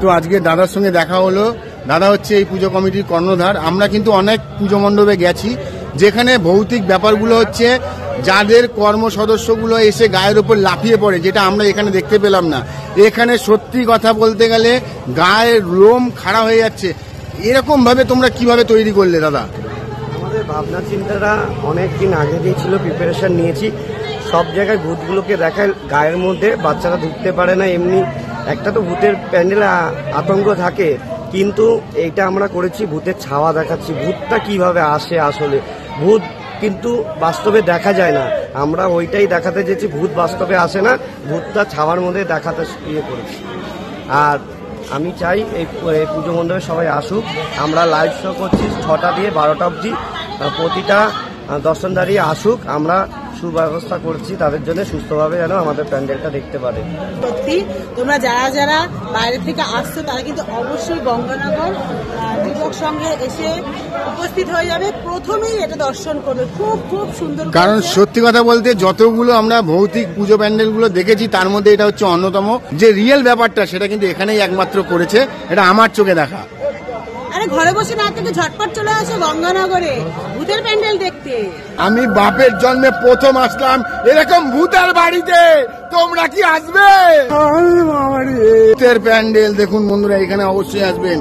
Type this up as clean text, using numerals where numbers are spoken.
তো আজকে দাদার সঙ্গে দেখা হলো। দাদা হচ্ছে এই পুজো কমিটির কর্ণধার। আমরা কিন্তু অনেক পুজো মণ্ডপে গেছি যেখানে ভৌতিক ব্যাপারগুলো হচ্ছে যাদের কর্ম সদস্যগুলো এসে গায়ের উপর লাফিয়ে পড়ে, যেটা আমরা এখানে দেখতে পেলাম না। এখানে সত্যি কথা বলতে গেলে গায়ের লোম খাড়া হয়ে যাচ্ছে। এরকম ভাবে তোমরা কিভাবে তৈরি করলে দাদা? আমাদের ভাবনা চিন্তাটা অনেক দিন আগে দিয়ে ছিল, প্রিপারেশন নিয়েছি। সব জায়গায় ভূতগুলোকে দেখায়, গায়ের মধ্যে বাচ্চারা ঢুকতে পারে না। এমনি একটা তো ভূতের প্যান্ডেলে আতঙ্ক থাকে, কিন্তু এইটা আমরা করেছি ভূতের ছাওয়া দেখাচ্ছি। ভূতটা কিভাবে আসে, আসলে ভূত কিন্তু বাস্তবে দেখা যায় না। আমরা ওইটাই দেখাতে চেয়েছি, ভূত বাস্তবে আসে না, ভূতটা ছাওয়ার মধ্যে দেখাতে ইয়ে করেছি। আর আমি চাই এই পুজো মণ্ডপে সবাই আসুক। আমরা লাইভ শো করছি 6টা দিয়ে 12টা অবধি। প্রতিটা দর্শনদারি আসুক, আমরা সুব্যবস্থা করছি তাদের জন্য, সুস্থভাবে যেন আমাদের প্যান্ডেলটা দেখতে পারে। সত্যি তোমরা যারা যারা বাইরে থেকে আসছো তারা কিন্তু অবশ্যই গঙ্গানগর যুবক সঙ্গে এসে উপস্থিত হয়ে যাবে, প্রথমেই এটা দর্শন করবে। খুব খুব সুন্দর, কারণ সত্যি কথা বলতে যতগুলো আমরা ভৌতিক পুজো প্যান্ডেলগুলো দেখেছি তার মধ্যে এটা হচ্ছে অন্যতম। যে রিয়েল ব্যাপারটা সেটা কিন্তু এখানেই একমাত্র করেছে, এটা আমার চোখে দেখা। আরে ঘরে বসে না থেকে ঝটপট চলে আসো গঙ্গানগরে ভূতের প্যান্ডেল দেখতে। আমি বাপের জন্মে প্রথম আসলাম এরকম ভূতের বাড়িতে, তোমরা কি আসবে? ভূতের প্যান্ডেল দেখুন বন্ধুরা, এখানে অবশ্যই আসবেন।